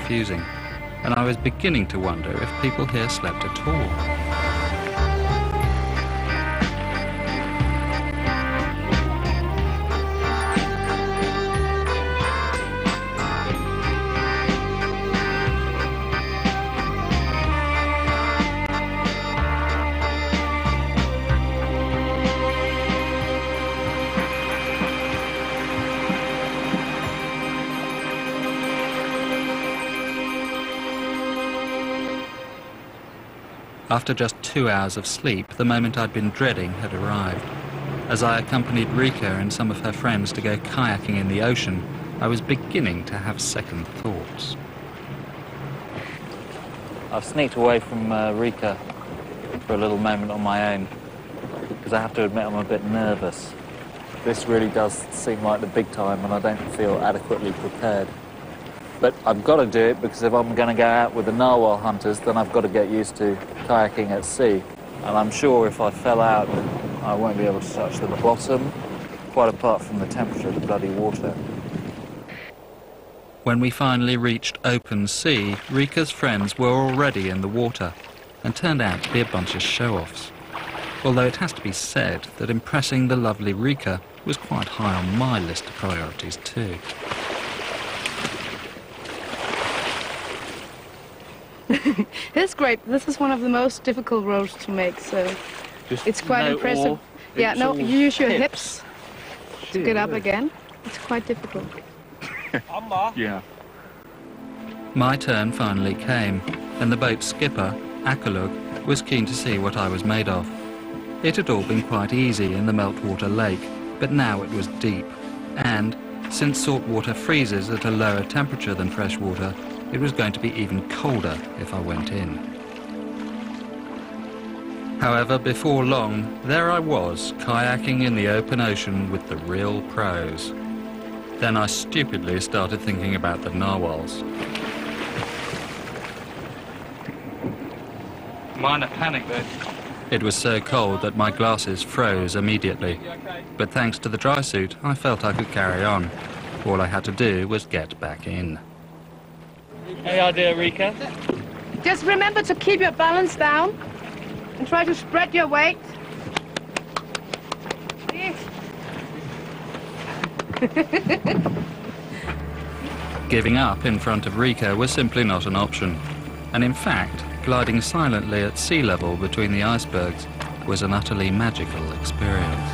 confusing, and I was beginning to wonder if people here slept at all. After just 2 hours of sleep, the moment I'd been dreading had arrived. As I accompanied Rika and some of her friends to go kayaking in the ocean, I was beginning to have second thoughts. I've sneaked away from Rika for a little moment on my own, because I have to admit I'm a bit nervous. This really does seem like the big time and I don't feel adequately prepared. But I've got to do it because if I'm going to go out with the narwhal hunters, then I've got to get used to kayaking at sea. And I'm sure if I fell out, I won't be able to touch the bottom, quite apart from the temperature of the bloody water. When we finally reached open sea, Rika's friends were already in the water and turned out to be a bunch of show-offs. Although it has to be said that impressing the lovely Rika was quite high on my list of priorities too. It's great. This is one of the most difficult rows to make, so it's quite impressive. Yeah, no, you use your hips to get up again. It's quite difficult. Yeah. My turn finally came, and the boat's skipper, Akalug, was keen to see what I was made of. It had all been quite easy in the meltwater lake, but now it was deep, and since salt water freezes at a lower temperature than fresh water, it was going to be even colder if I went in. However, before long, there I was, kayaking in the open ocean with the real pros. Then I stupidly started thinking about the narwhals. Minor panic though. It was so cold that my glasses froze immediately. But thanks to the dry suit, I felt I could carry on. All I had to do was get back in. Any idea, Rika? Just remember to keep your balance down and try to spread your weight. Giving up in front of Rika was simply not an option. And in fact, gliding silently at sea level between the icebergs was an utterly magical experience.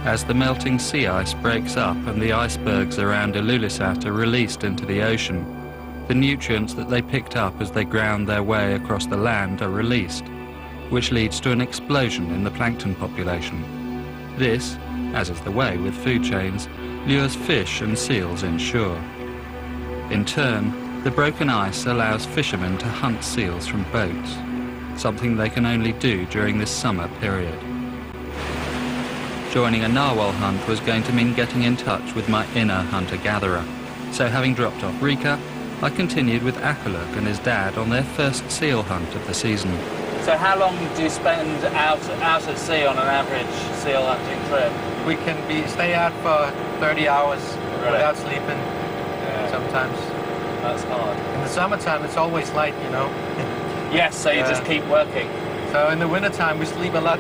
As the melting sea ice breaks up and the icebergs around Ilulissat are released into the ocean, the nutrients that they picked up as they ground their way across the land are released, which leads to an explosion in the plankton population. This, as is the way with food chains, lures fish and seals inshore. In turn, the broken ice allows fishermen to hunt seals from boats, something they can only do during this summer period. Joining a narwhal hunt was going to mean getting in touch with my inner hunter-gatherer. So having dropped off Rika, I continued with Akaluk and his dad on their first seal hunt of the season. So how long do you spend out at sea on an average seal hunting trip? We can stay out for 30 hours without sleeping sometimes. That's hard. In the summertime, it's always light, you know. Yes, so you just keep working. So in the wintertime, we sleep a lot.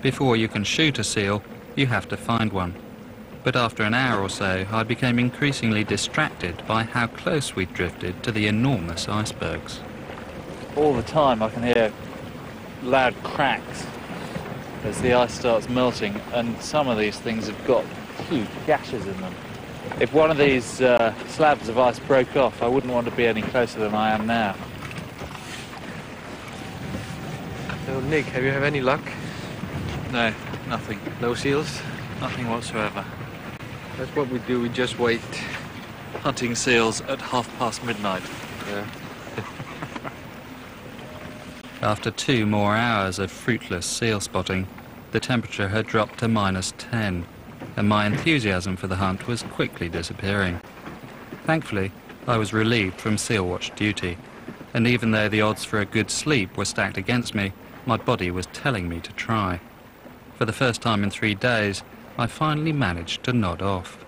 Before you can shoot a seal, you have to find one. But after an hour or so, I became increasingly distracted by how close we'd drifted to the enormous icebergs. All the time I can hear loud cracks as the ice starts melting, and some of these things have got huge gashes in them. If one of these slabs of ice broke off, I wouldn't want to be any closer than I am now. So Nick, have you had any luck? No, nothing. No seals? Nothing whatsoever. That's what we do, we just wait. Hunting seals at midnight. Yeah. After 2 more hours of fruitless seal spotting, the temperature had dropped to -10, and my enthusiasm for the hunt was quickly disappearing. Thankfully, I was relieved from seal watch duty, and even though the odds for a good sleep were stacked against me, My body was telling me to try. For the first time in 3 days, I finally managed to nod off,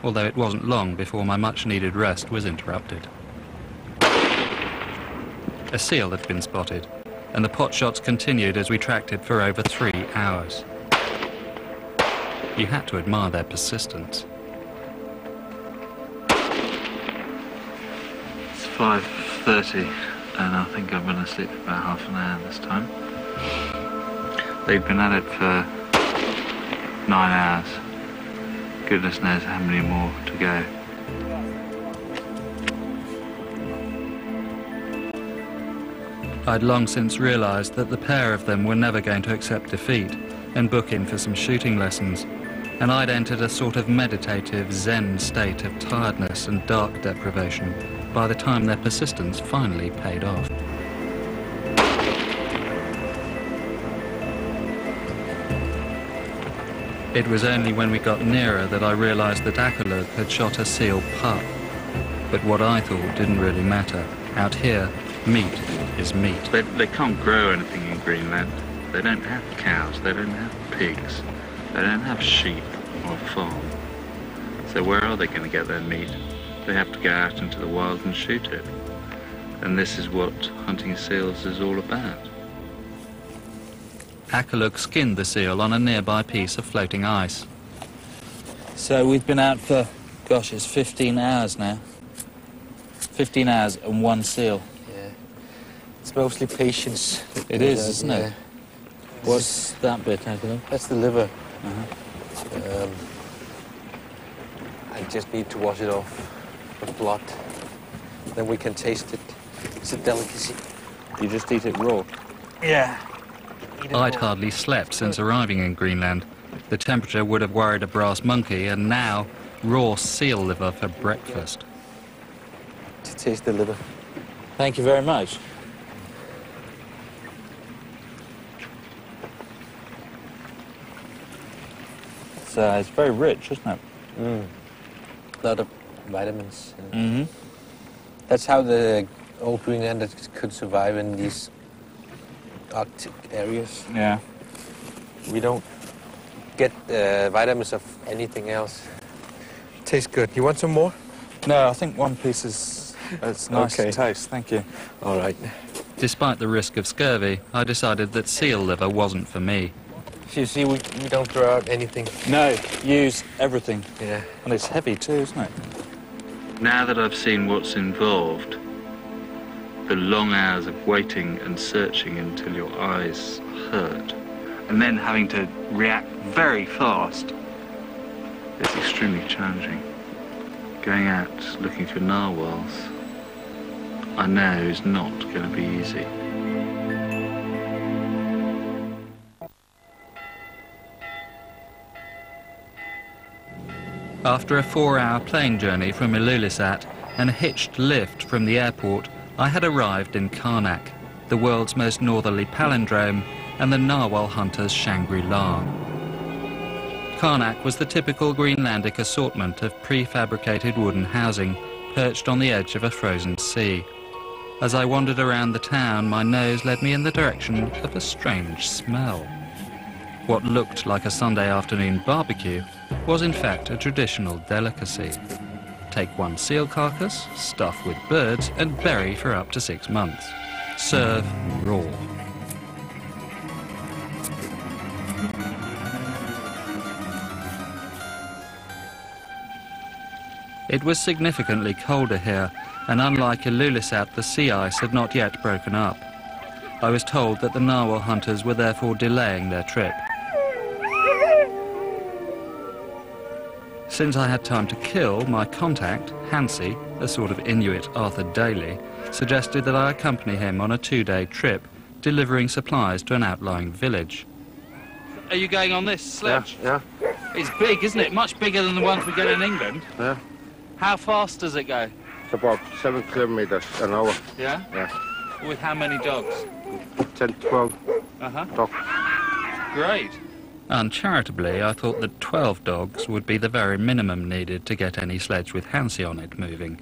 although it wasn't long before my much-needed rest was interrupted. A seal had been spotted, and the pot shots continued as we tracked it for over 3 hours. You had to admire their persistence. It's 5:30, and I think I'm going to sleep about half an hour this time. They've been at it for 9 hours. Goodness knows how many more to go. I'd long since realised that the pair of them were never going to accept defeat and book in for some shooting lessons, and I'd entered a sort of meditative Zen state of tiredness and dark deprivation by the time their persistence finally paid off. It was only when we got nearer that I realised that Akerlug had shot a seal pup. But what I thought didn't really matter. Out here, meat is meat. They can't grow anything in Greenland. They don't have cows, they don't have pigs, they don't have sheep or a farm. So where are they going to get their meat? They have to go out into the wild and shoot it. And this is what hunting seals is all about. Akerlug skinned the seal on a nearby piece of floating ice. So we've been out for, gosh, it's 15 hours now. 15 hours and 1 seal. Yeah. It's mostly patience. It is, isn't it? What's that bit, Akerlug? That's the liver. I just need to wash it off with blood. Then we can taste it. It's a delicacy. You just eat it raw? Yeah. I'd hardly slept since arriving in Greenland. The temperature would have worried a brass monkey, and now raw seal liver for breakfast. To taste the liver. Thank you very much. It's very rich, isn't it? A lot of vitamins. Mm-hmm. That's how the old Greenlanders could survive in these Arctic areas. Yeah. We don't get vitamins of anything else. Tastes good. You want some more? No, I think 1 piece is it's nice Okay. to taste. Thank you. All right. Despite the risk of scurvy, I decided that seal liver wasn't for me. You see, we don't throw out anything. No, use everything. Yeah. And it's heavy too, isn't it? Now that I've seen what's involved, the long hours of waiting and searching until your eyes hurt, and then having to react very fast, it's extremely challenging. Going out looking for narwhals, I know is not going to be easy. After a 4-hour plane journey from Ilulissat and a hitched lift from the airport, I had arrived in Karnak, the world's most northerly palindrome and the narwhal hunter's Shangri-La. Karnak was the typical Greenlandic assortment of prefabricated wooden housing perched on the edge of a frozen sea. As I wandered around the town, my nose led me in the direction of a strange smell. What looked like a Sunday afternoon barbecue was in fact a traditional delicacy. Take 1 seal carcass, stuff with birds and bury for up to 6 months. Serve raw. It was significantly colder here, and unlike Ilulissat, the sea ice had not yet broken up. I was told that the narwhal hunters were therefore delaying their trip. Since I had time to kill, my contact, Hansi, a sort of Inuit Arthur Daly, suggested that I accompany him on a 2-day trip, delivering supplies to an outlying village. Are you going on this sledge? Yeah. It's big, isn't it? Much bigger than the ones we get in England. Yeah. How fast does it go? It's about 7 kilometers an hour. Yeah? Yeah. With how many dogs? 10, 12 dogs. Great. Uncharitably, I thought that 12 dogs would be the very minimum needed to get any sledge with Hansi on it moving.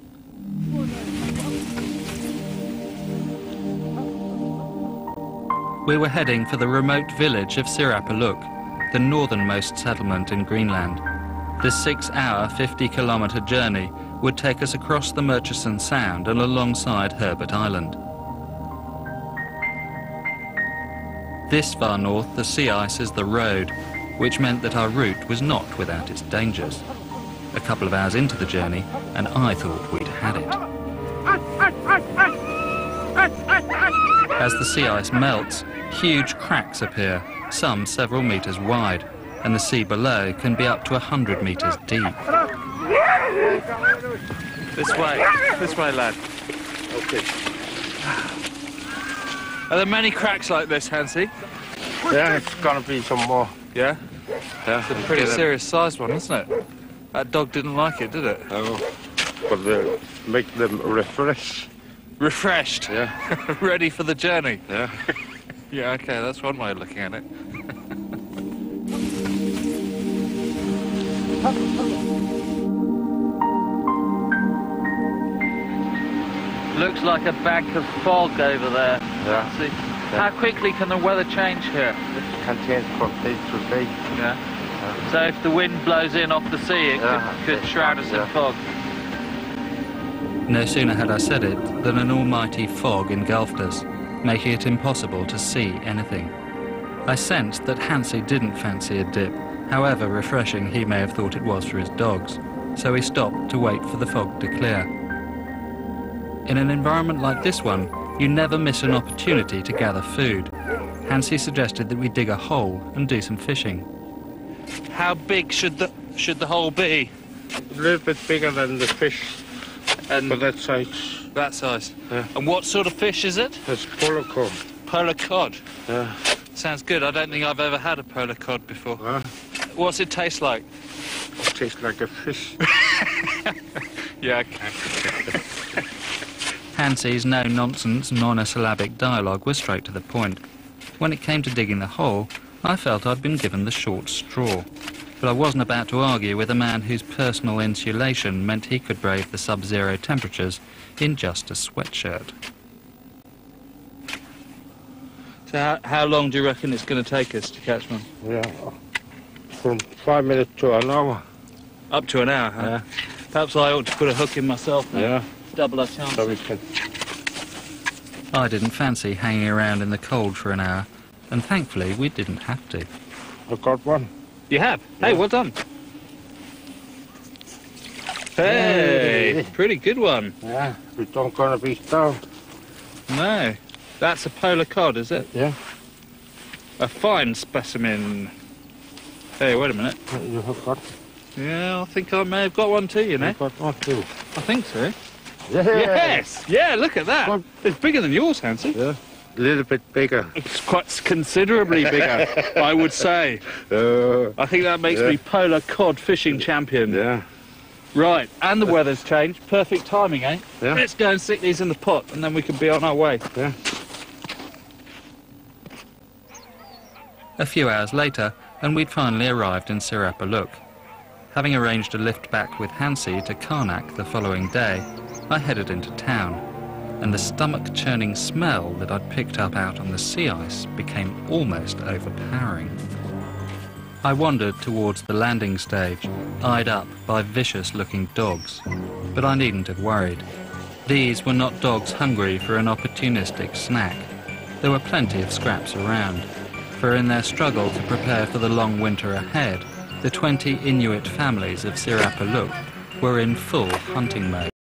We were heading for the remote village of Sirapaluk, the northernmost settlement in Greenland. This 6-hour, 50-kilometre journey would take us across the Murchison Sound and alongside Herbert Island. This far north, the sea ice is the road, which meant that our route was not without its dangers. A couple of hours into the journey, and I thought we'd had it. As the sea ice melts, huge cracks appear, some several metres wide, and the sea below can be up to 100 metres deep. This way, lad. Okay. Are there many cracks like this, Hansi? Yeah, it's gonna be some more. Yeah? Yeah. It's a pretty serious sized one, isn't it? That dog didn't like it, did it? Oh, but make them refresh. Refreshed? Yeah. Ready for the journey? Yeah. Yeah, okay, that's one way of looking at it. Looks like a bank of fog over there. Yeah. See? How quickly can the weather change here? It can change from day to day. Yeah. So if the wind blows in off the sea, it could shroud us in fog. No sooner had I said it than an almighty fog engulfed us, making it impossible to see anything. I sensed that Hansi didn't fancy a dip, however refreshing he may have thought it was for his dogs, so he stopped to wait for the fog to clear. In an environment like this one, you never miss an opportunity to gather food. Hansi suggested that we dig a hole and do some fishing. How big should the hole be? A little bit bigger than the fish. And for that size. That size? Yeah. And what sort of fish is it? It's polar cod. Polar cod? Yeah. Sounds good. I don't think I've ever had a polar cod before. What's it taste like? It tastes like a fish. Yeah, okay. Hansi's no-nonsense, monosyllabic dialogue was straight to the point. When it came to digging the hole, I felt I'd been given the short straw. But I wasn't about to argue with a man whose personal insulation meant he could brave the sub-zero temperatures in just a sweatshirt. So how long do you reckon it's going to take us to catch one? Yeah, from 5 minutes to an hour. Up to an hour, huh? Yeah. Perhaps I ought to put a hook in myself now. Yeah. Double our chances. So we can... I didn't fancy hanging around in the cold for an hour, and thankfully we didn't have to. I got one. You have? Yeah. Hey, well done. Hey, pretty good one. Yeah, we don't gonna be starved. No, that's a polar cod, is it? Yeah. A fine specimen. Hey, wait a minute. You have got? Yeah, I think I may have got one too, you know. You got one too. I think so. Yeah. Yes! Yeah, look at that. Well, It's bigger than yours, Hansi. Yeah. A little bit bigger. It's quite considerably bigger, I would say. I think that makes me polar cod fishing champion. Yeah. Right, and the weather's changed. Perfect timing, eh? Yeah. Let's go and stick these in the pot, and then we can be on our way. Yeah. A few hours later, and we'd finally arrived in Sirapaluk. Having arranged a lift back with Hansi to Karnak the following day, I headed into town, and the stomach-churning smell that I'd picked up out on the sea ice became almost overpowering. I wandered towards the landing stage, eyed up by vicious-looking dogs, but I needn't have worried. These were not dogs hungry for an opportunistic snack. There were plenty of scraps around, for in their struggle to prepare for the long winter ahead, the 20 Inuit families of Sirapaluk were in full hunting mode.